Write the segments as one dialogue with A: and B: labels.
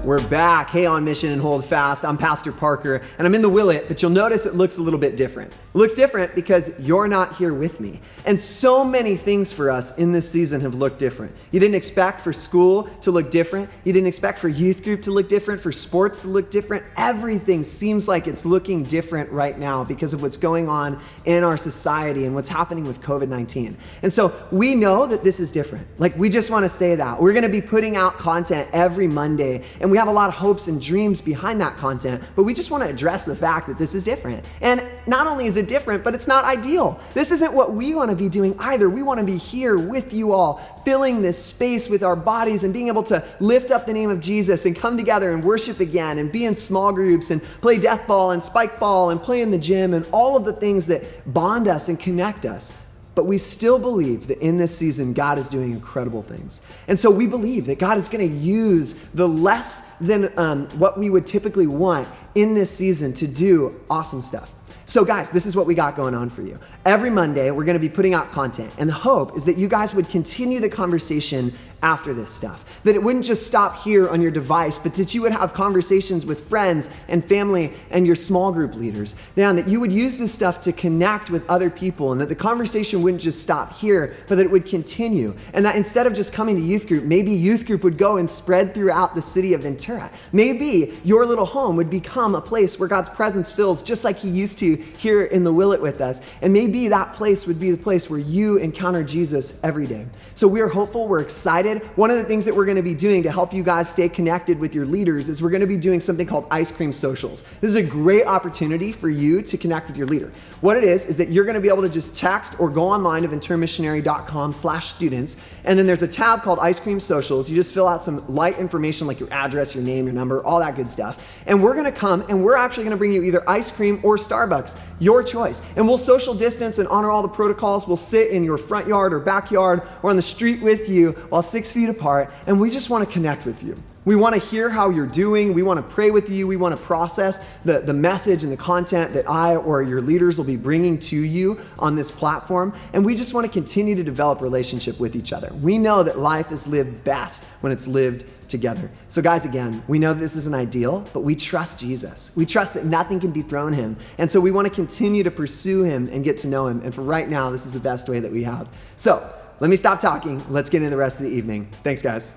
A: We're back. Hey, on Mission and Hold Fast. I'm Pastor Parker, and I'm in the Willet, but you'll notice it looks a little bit different. It looks different because you're not here with me. And so many things for us in this season have looked different. You didn't expect for school to look different. You didn't expect for youth group to look different, for sports to look different. Everything seems like it's looking different right now because of what's going on in our society and what's happening with COVID-19. And so we know that this is different. Like, we just want to say that. We're going to be putting out content every Monday, and we have a lot of hopes and dreams behind that content, but we just want to address the fact that this is different. And not only is it different, but it's not ideal. This isn't what we want to be doing either. We want to be here with you all, filling this space with our bodies and being able to lift up the name of Jesus and come together and worship again and be in small groups and play death ball and spike ball and play in the gym and all of the things that bond us and connect us. But we still believe that in this season, God is doing incredible things. And so we believe that God is going to use the less than what we would typically want in this season to do awesome stuff. So guys, this is what we got going on for you. Every Monday, we're going to be putting out content. And the hope is that you guys would continue the conversation after this stuff. That it wouldn't just stop here on your device, but that you would have conversations with friends and family and your small group leaders. And that you would use this stuff to connect with other people, and that the conversation wouldn't just stop here, but that it would continue. And that instead of just coming to youth group, maybe youth group would go and spread throughout the city of Ventura. Maybe your little home would become a place where God's presence fills just like he used to here in the Willet with us. And maybe that place would be the place where you encounter Jesus every day. So we're hopeful, we're excited. One of the things that we're going to be doing to help you guys stay connected with your leaders is we're going to be doing something called Ice Cream Socials. This is a great opportunity for you to connect with your leader. What it is that you're going to be able to just text or go online to venturamissionary.com/students, and then there's a tab called Ice Cream Socials. You just fill out some light information like your address, your name, your number, all that good stuff. And we're going to come and we're actually going to bring you either ice cream or Starbucks, your choice. And we'll social distance and honor all the protocols. We'll sit in your front yard or backyard or on the street with you while 6 feet apart, and we just want to connect with you. We want to hear how you're doing. We want to pray with you. We want to process the message and the content that I or your leaders will be bringing to you on this platform. And we just want to continue to develop relationship with each other. We know that life is lived best when it's lived together. So guys, again, we know that this isn't ideal, but we trust Jesus. We trust that nothing can dethrone him. And so we want to continue to pursue him and get to know him. And for right now, this is the best way that we have. So let me stop talking. Let's get into the rest of the evening. Thanks, guys.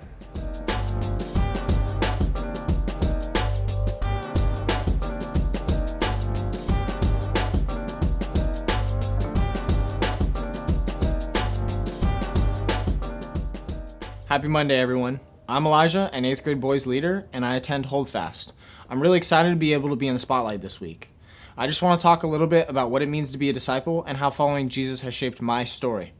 B: Happy Monday, everyone. I'm Elijah, an 8th grade boys leader, and I attend Hold Fast. I'm really excited to be able to be in the spotlight this week. I just want to talk a little bit about what it means to be a disciple and how following Jesus has shaped my story.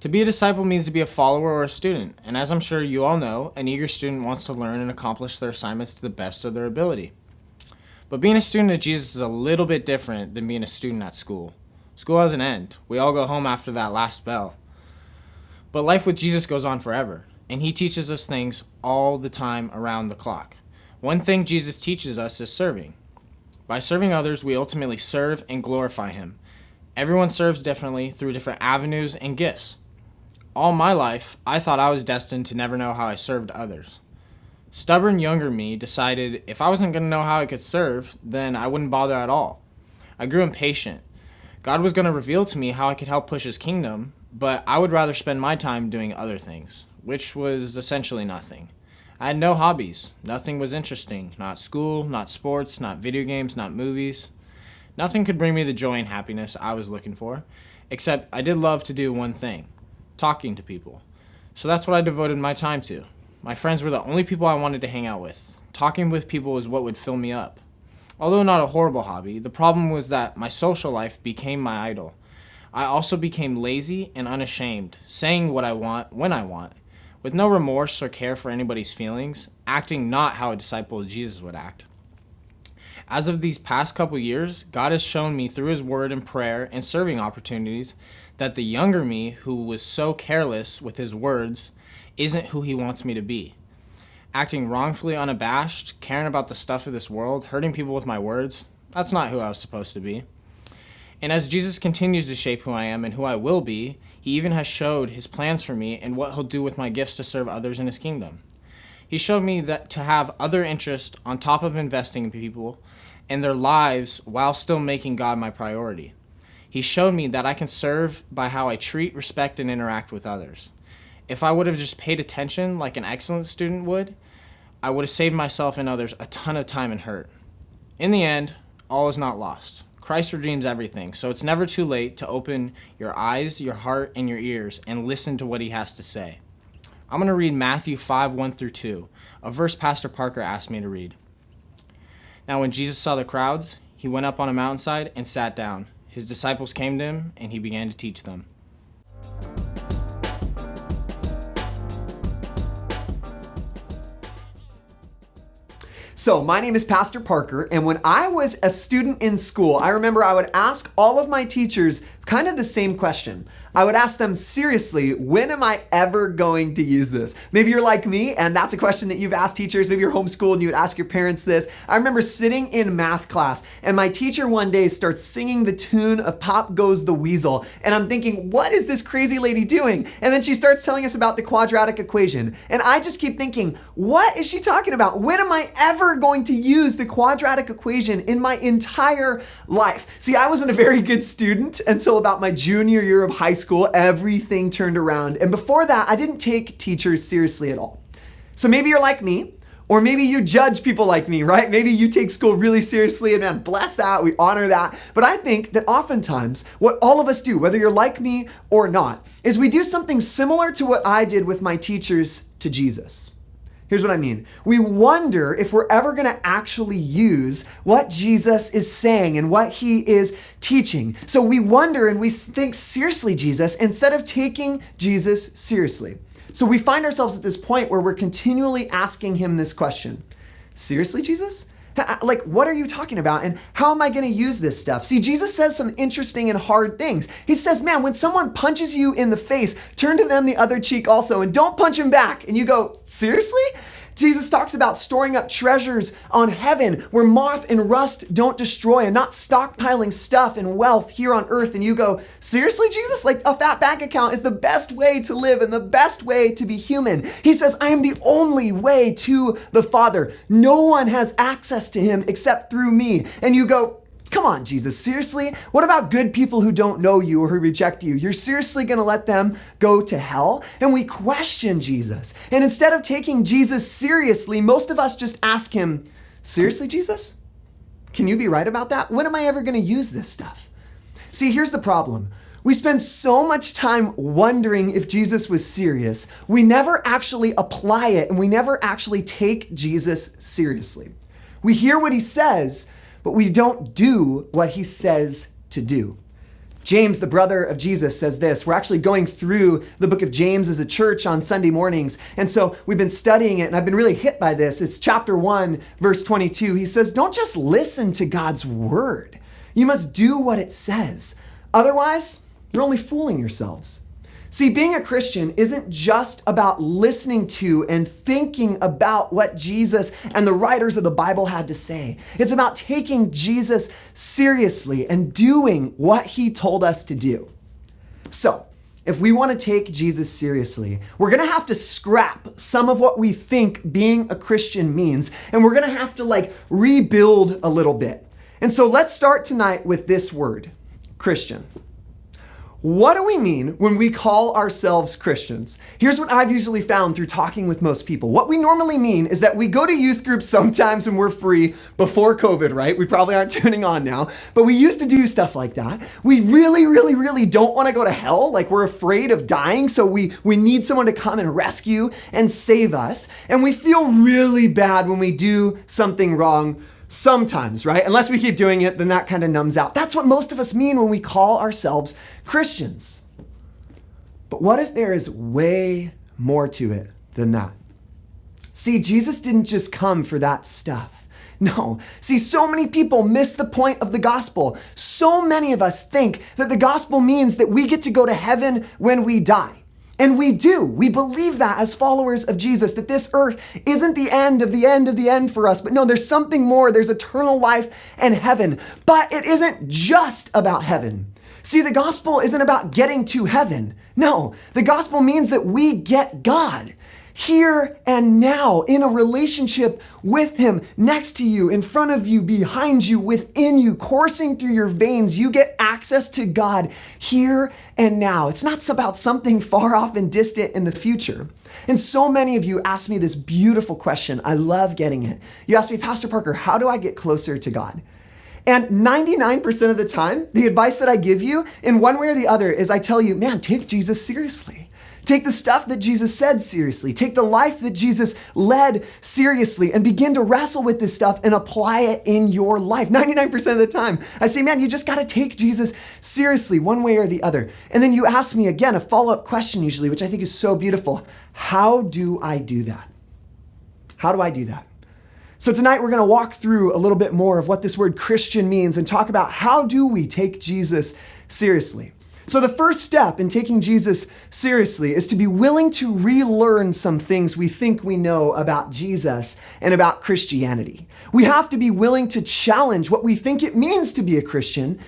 B: To be a disciple means to be a follower or a student, and as I'm sure you all know, an eager student wants to learn and accomplish their assignments to the best of their ability. But being a student of Jesus is a little bit different than being a student at school. School has an end. We all go home after that last bell. But life with Jesus goes on forever, and he teaches us things all the time around the clock. One thing Jesus teaches us is serving. By serving others, we ultimately serve and glorify him. Everyone serves differently through different avenues and gifts. All my life, I thought I was destined to never know how I served others. Stubborn younger me decided if I wasn't going to know how I could serve, then I wouldn't bother at all. I grew impatient. God was going to reveal to me how I could help push his kingdom, but I would rather spend my time doing other things, which was essentially nothing. I had no hobbies. Nothing was interesting. Not school, not sports, not video games, not movies. Nothing could bring me the joy and happiness I was looking for, except I did love to do one thing, talking to people. So that's what I devoted my time to. My friends were the only people I wanted to hang out with. Talking with people was what would fill me up. Although not a horrible hobby, the problem was that my social life became my idol. I also became lazy and unashamed, saying what I want when I want, with no remorse or care for anybody's feelings, acting not how a disciple of Jesus would act. As of these past couple years, God has shown me through his word and prayer and serving opportunities that the younger me who was so careless with his words isn't who he wants me to be. Acting wrongfully unabashed, caring about the stuff of this world, hurting people with my words, that's not who I was supposed to be. And as Jesus continues to shape who I am and who I will be, he even has showed his plans for me and what he'll do with my gifts to serve others in his kingdom. He showed me that to have other interests on top of investing in people and their lives while still making God my priority. He showed me that I can serve by how I treat, respect, and interact with others. If I would have just paid attention like an excellent student would, I would have saved myself and others a ton of time and hurt. In the end, all is not lost. Christ redeems everything, so it's never too late to open your eyes, your heart, and your ears and listen to what he has to say. I'm going to read Matthew 5:1-2, a verse Pastor Parker asked me to read. Now when Jesus saw the crowds, he went up on a mountainside and sat down. His disciples came to him, and he began to teach them.
A: So my name is Pastor Parker, and when I was a student in school, I remember I would ask all of my teachers kind of the same question. I would ask them seriously, when am I ever going to use this? Maybe you're like me, and that's a question that you've asked teachers. Maybe you're homeschooled and you would ask your parents this. I remember sitting in math class, and my teacher one day starts singing the tune of Pop Goes the Weasel, and I'm thinking, what is this crazy lady doing? And then she starts telling us about the quadratic equation, and I just keep thinking, what is she talking about? When am I ever going to use the quadratic equation in my entire life? See, I wasn't a very good student until about my junior year of high school. Everything turned around. And before that, I didn't take teachers seriously at all. So maybe you're like me, or maybe you judge people like me, right? Maybe you take school really seriously, and man, bless that, we honor that. But I think that oftentimes what all of us do, whether you're like me or not, is we do something similar to what I did with my teachers to Jesus. Here's what I mean. We wonder if we're ever going to actually use what Jesus is saying and what he is teaching. So we wonder and we think, seriously, Jesus, instead of taking Jesus seriously. So we find ourselves at this point where we're continually asking him this question. Seriously, Jesus? Like, what are you talking about? And how am I going to use this stuff? See, Jesus says some interesting and hard things. He says, man, when someone punches you in the face, turn to them the other cheek also, and don't punch him back. And you go, seriously? Jesus talks about storing up treasures on heaven where moth and rust don't destroy, and not stockpiling stuff and wealth here on earth. And you go, seriously, Jesus? Like, a fat bank account is the best way to live and the best way to be human. He says, I am the only way to the Father. No one has access to him except through me. And you go, come on, Jesus, seriously? What about good people who don't know you or who reject you? You're seriously going to let them go to hell? And we question Jesus. And instead of taking Jesus seriously, most of us just ask him, seriously, Jesus? Can you be right about that? When am I ever going to use this stuff? See, here's the problem. We spend so much time wondering if Jesus was serious, we never actually apply it, and we never actually take Jesus seriously. We hear what he says, but we don't do what he says to do. James, the brother of Jesus, says this. We're actually going through the book of James as a church on Sunday mornings. And so we've been studying it, and I've been really hit by this. It's chapter 1, verse 22. He says, don't just listen to God's word. You must do what it says. Otherwise, you're only fooling yourselves. See, being a Christian isn't just about listening to and thinking about what Jesus and the writers of the Bible had to say. It's about taking Jesus seriously and doing what he told us to do. So, if we want to take Jesus seriously, we're going to have to scrap some of what we think being a Christian means, and we're going to have to rebuild a little bit. And so let's start tonight with this word, Christian. What do we mean when we call ourselves Christians? Here's what I've usually found through talking with most people. What we normally mean is that we go to youth groups sometimes when we're free before COVID, right? We probably aren't tuning on now, but we used to do stuff like that. We really don't want to go to hell. Like, we're afraid of dying, so we need someone to come and rescue and save us. And we feel really bad when we do something wrong sometimes, right? Unless we keep doing it, then that kind of numbs out. That's what most of us mean when we call ourselves Christians. But what if there is way more to it than that? See, Jesus didn't just come for that stuff. No. See, so many people miss the point of the gospel. So many of us think that the gospel means that we get to go to heaven when we die. And we do. We believe that as followers of Jesus, that this earth isn't the end of the end of the end for us. But no, there's something more. There's eternal life and heaven. But it isn't just about heaven. See, the gospel isn't about getting to heaven. No, the gospel means that we get God. here and now, in a relationship with him, next to you, in front of you, behind you, within you, coursing through your veins. You get access to God here and now. It's not about something far off and distant in the future. And so many of you ask me this beautiful question. I love getting it. You ask me, Pastor Parker, how do I get closer to God? And 99% of the time, the advice that I give you in one way or the other is I tell you, man, take Jesus seriously. Take the stuff that Jesus said seriously. Take the life that Jesus led seriously and begin to wrestle with this stuff and apply it in your life. 99% of the time, I say, man, you just got to take Jesus seriously one way or the other. And then you ask me again, a follow-up question usually, which I think is so beautiful. How do I do that? How do I do that? So tonight we're going to walk through a little bit more of what this word Christian means and talk about how do we take Jesus seriously. So the first step in taking Jesus seriously is to be willing to relearn some things we think we know about Jesus and about Christianity. We have to be willing to challenge what we think it means to be a Christian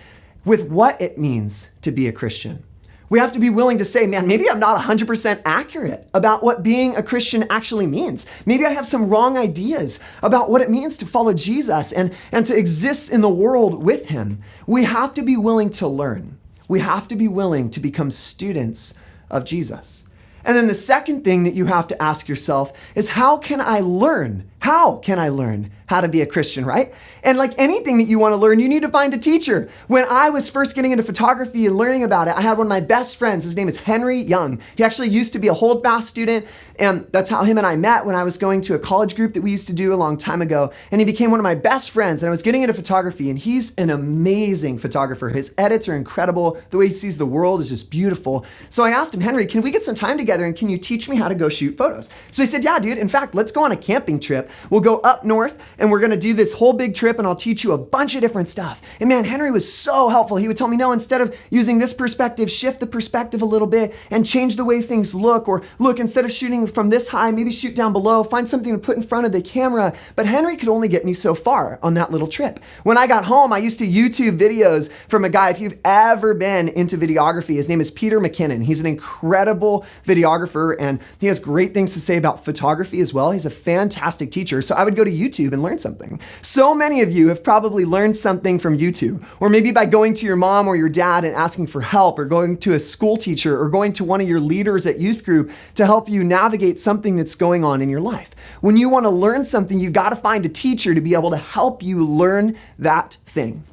A: with what it means to be a Christian. We have to be willing to say, man, maybe I'm not 100% accurate about what being a Christian actually means. Maybe I have some wrong ideas about what it means to follow Jesus and to exist in the world with him. We have to be willing to learn. We have to be willing to become students of Jesus. And then the second thing that you have to ask yourself is, how can I learn? How can I learn how to be a Christian, right? And like anything that you want to learn, you need to find a teacher. When I was first getting into photography and learning about it, I had one of my best friends. His name is Henry Young. He actually used to be a Holdfast student, and that's how him and I met when I was going to a college group that we used to do a long time ago. And he became one of my best friends, and I was getting into photography, and he's an amazing photographer. His edits are incredible. The way he sees the world is just beautiful. So I asked him, Henry, can we get some time together, and can you teach me how to go shoot photos? So he said, yeah, dude. In fact, let's go on a camping trip. We'll go up north, and we're going to do this whole big trip, and I'll teach you a bunch of different stuff. And man, Henry was so helpful. He would tell me, no, instead of using this perspective, shift the perspective a little bit and change the way things look, or look, instead of shooting from this high, maybe shoot down below, find something to put in front of the camera. But Henry could only get me so far on that little trip. When I got home, I used to YouTube videos from a guy, if you've ever been into videography, his name is Peter McKinnon. He's an incredible videographer, and he has great things to say about photography as well. He's a fantastic teacher. So I would go to YouTube and learn something. So many of you have probably learned something from YouTube, or maybe by going to your mom or your dad and asking for help, or going to a school teacher, or going to one of your leaders at youth group to help you navigate something that's going on in your life. When you want to learn something, you got to find a teacher to be able to help you learn that thing.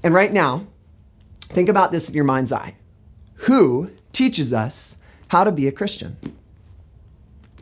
A: And right now, think about this in your mind's eye. Who teaches us how to be a Christian?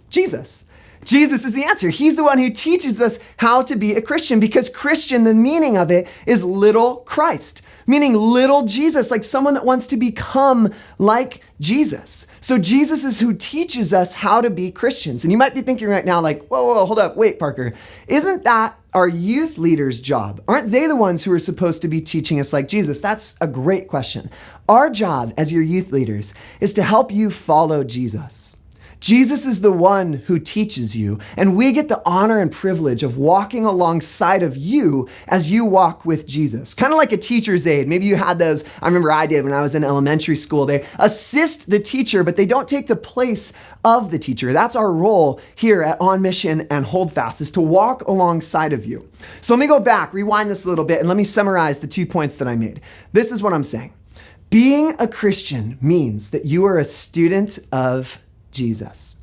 A: Jesus. Jesus is the answer. He's the one who teaches us how to be a Christian, because Christian, the meaning of it is little Christ, meaning little Jesus, like someone that wants to become like Jesus. So Jesus is who teaches us how to be Christians. And you might be thinking right now, like, whoa, hold up, wait, Parker, isn't that our youth leaders' job? Aren't they the ones who are supposed to be teaching us like Jesus? That's a great question. Our job as your youth leaders is to help you follow Jesus. Jesus is the one who teaches you, and we get the honor and privilege of walking alongside of you as you walk with Jesus. Kind of like a teacher's aide. Maybe you had those. I remember I did when I was in elementary school. They assist the teacher, but they don't take the place of the teacher. That's our role here at On Mission and Holdfast, is to walk alongside of you. So let me go back, rewind this a little bit, and let me summarize the 2 points that I made. This is what I'm saying. Being a Christian means that you are a student of Jesus.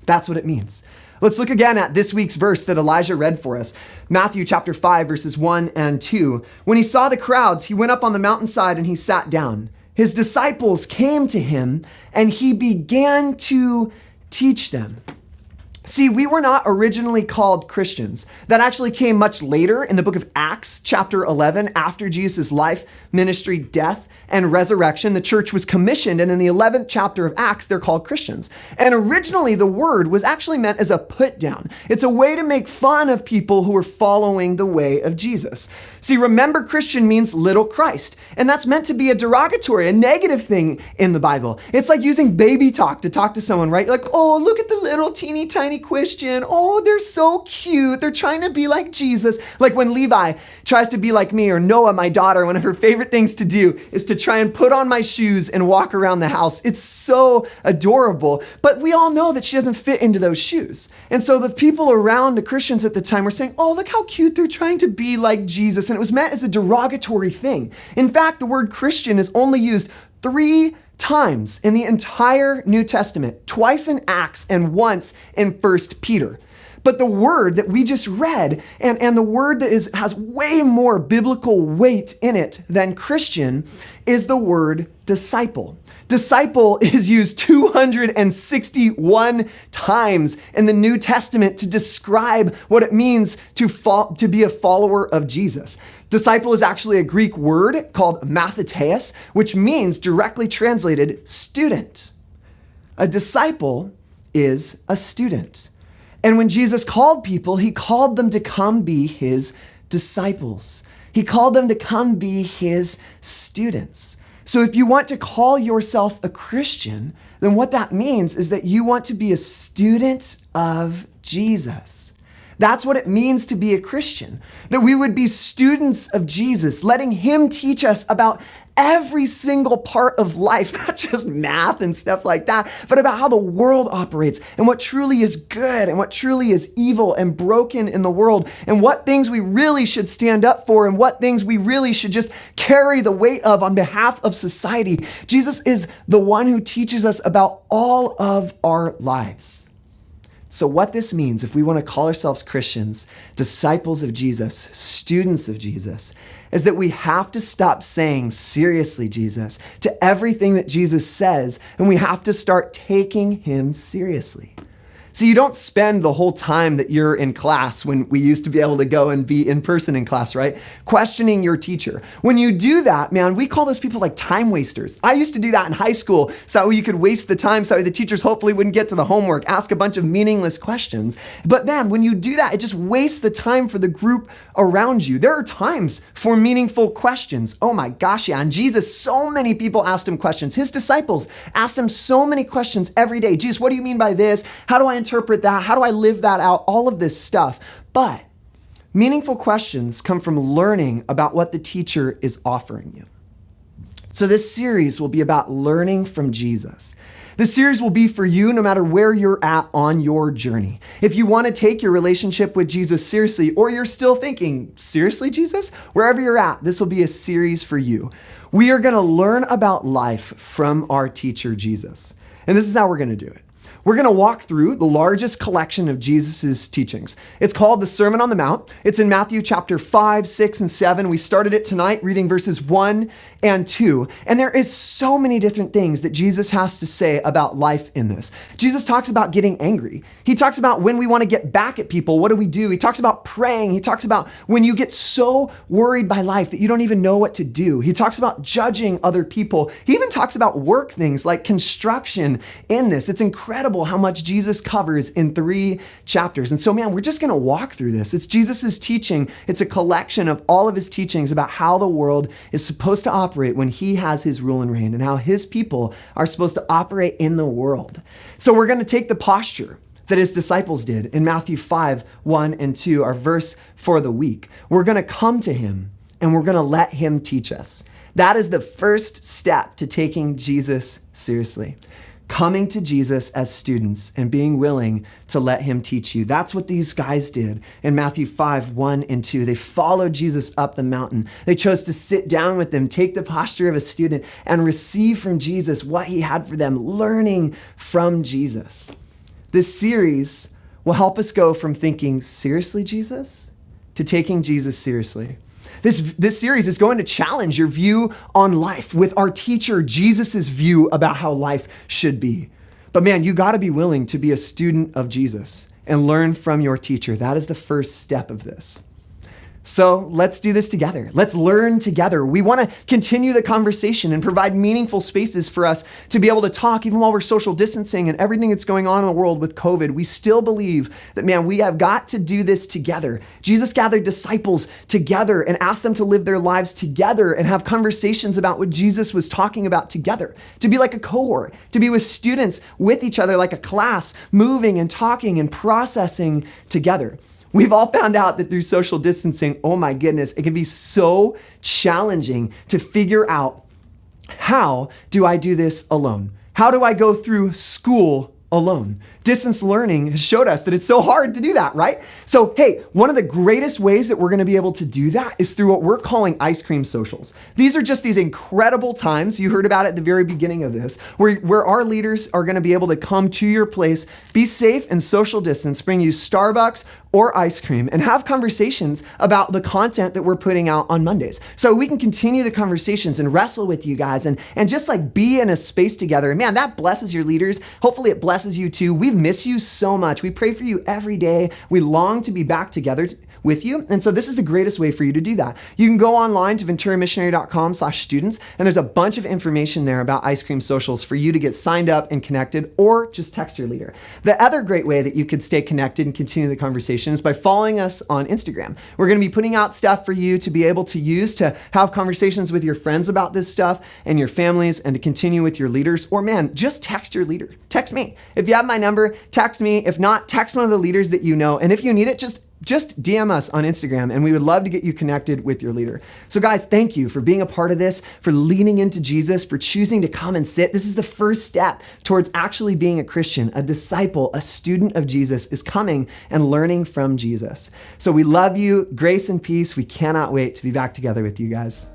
A: That's what it means. Let's look again at this week's verse that Elijah read for us. Matthew chapter 5, verses 1 and 2. When he saw the crowds, he went up on the mountainside and he sat down. His disciples came to him and he began to teach them. See, we were not originally called Christians. That actually came much later in the book of Acts, chapter 11, after Jesus' life, ministry, death, and resurrection. The church was commissioned, and in the 11th chapter of Acts, they're called Christians. And originally, the word was actually meant as a put down. It's a way to make fun of people who are following the way of Jesus. See, remember, Christian means little Christ, and that's meant to be a derogatory, a negative thing in the Bible. It's like using baby talk to someone, right? Like, oh, look at the little teeny tiny tiny Christian. Oh, they're so cute. They're trying to be like Jesus. Like when Levi tries to be like me, or Noah, my daughter, one of her favorite things to do is to try and put on my shoes and walk around the house. It's so adorable. But we all know that she doesn't fit into those shoes. And so the people around the Christians at the time were saying, oh, look how cute they're trying to be like Jesus. And it was meant as a derogatory thing. In fact, the word Christian is only used 3 times in the entire New Testament, twice in Acts and once in 1 Peter. But the word that we just read, and the word that has way more biblical weight in it than Christian, is the word disciple. Disciple is used 261 times in the New Testament to describe what it means to be a follower of Jesus. Disciple is actually a Greek word called mathetes, which means, directly translated, student. A disciple is a student. And when Jesus called people, he called them to come be his disciples. He called them to come be his students. So if you want to call yourself a Christian, then what that means is that you want to be a student of Jesus. That's what it means to be a Christian, that we would be students of Jesus, letting him teach us about every single part of life, not just math and stuff like that, but about how the world operates and what truly is good and what truly is evil and broken in the world, and what things we really should stand up for and what things we really should just carry the weight of on behalf of society. Jesus is the one who teaches us about all of our lives. So what this means, if we want to call ourselves Christians, disciples of Jesus, students of Jesus, is that we have to stop saying, seriously, Jesus, to everything that Jesus says, and we have to start taking him seriously. So you don't spend the whole time that you're in class, when we used to be able to go and be in person in class, right? Questioning your teacher. When you do that, man, we call those people like time wasters. I used to do that in high school, so you could waste the time, so the teachers hopefully wouldn't get to the homework, ask a bunch of meaningless questions. But man, when you do that, it just wastes the time for the group around you. There are times for meaningful questions. Oh my gosh, yeah. And Jesus, so many people asked him questions. His disciples asked him so many questions every day. Jesus, what do you mean by this? How do I interpret that? How do I live that out? All of this stuff. But meaningful questions come from learning about what the teacher is offering you. So this series will be about learning from Jesus. This series will be for you no matter where you're at on your journey. If you want to take your relationship with Jesus seriously, or you're still thinking, seriously, Jesus? Wherever you're at, this will be a series for you. We are going to learn about life from our teacher, Jesus. And this is how we're going to do it. We're going to walk through the largest collection of Jesus's teachings. It's called the Sermon on the Mount. It's in Matthew chapter 5, 6, and 7. We started it tonight reading verses 1 and 2. And there is so many different things that Jesus has to say about life in this. Jesus talks about getting angry. He talks about when we want to get back at people, what do we do? He talks about praying. He talks about when you get so worried by life that you don't even know what to do. He talks about judging other people. He even talks about work things like construction in this. It's incredible how much Jesus covers in 3 chapters. And so, man, we're just going to walk through this. It's Jesus's teaching. It's a collection of all of his teachings about how the world is supposed to operate when he has his rule and reign, and how his people are supposed to operate in the world. So we're going to take the posture that his disciples did in Matthew 5, 1 and 2, our verse for the week. We're going to come to him and we're going to let him teach us. That is the first step to taking Jesus seriously. Coming to Jesus as students and being willing to let him teach you. That's what these guys did in Matthew 5, 1 and 2. They followed Jesus up the mountain. They chose to sit down with him, take the posture of a student, and receive from Jesus what he had for them, learning from Jesus. This series will help us go from thinking, seriously, Jesus, to taking Jesus seriously. This series is going to challenge your view on life with our teacher, Jesus's view about how life should be. But man, you got to be willing to be a student of Jesus and learn from your teacher. That is the first step of this. So let's do this together. Let's learn together. We want to continue the conversation and provide meaningful spaces for us to be able to talk even while we're social distancing and everything that's going on in the world with COVID. We still believe that, man, we have got to do this together. Jesus gathered disciples together and asked them to live their lives together and have conversations about what Jesus was talking about together, to be like a cohort, to be with students with each other like a class, moving and talking and processing together. We've all found out that through social distancing, oh my goodness, it can be so challenging to figure out, how do I do this alone? How do I go through school alone? Distance learning has showed us that it's so hard to do that, right? So, hey, one of the greatest ways that we're gonna be able to do that is through what we're calling ice cream socials. These are just these incredible times, you heard about it at the very beginning of this, where our leaders are gonna be able to come to your place, be safe and social distance, bring you Starbucks or ice cream, and have conversations about the content that we're putting out on Mondays. So we can continue the conversations and wrestle with you guys and just like be in a space together. And man, that blesses your leaders. Hopefully it blesses you too. We miss you so much. We pray for you every day. We long to be back together with you. And so this is the greatest way for you to do that. You can go online to venturamissionary.com/students, and there's a bunch of information there about ice cream socials for you to get signed up and connected, or just text your leader. The other great way that you could stay connected and continue the conversation is by following us on Instagram. We're going to be putting out stuff for you to be able to use to have conversations with your friends about this stuff and your families, and to continue with your leaders. Or man, just text your leader. Text me. If you have my number, text me. If not, text one of the leaders that you know. And if you need it, just DM us on Instagram, and we would love to get you connected with your leader. So guys, thank you for being a part of this, for leaning into Jesus, for choosing to come and sit. This is the first step towards actually being a Christian, a disciple, a student of Jesus, is coming and learning from Jesus. So we love you. Grace and peace. We cannot wait to be back together with you guys.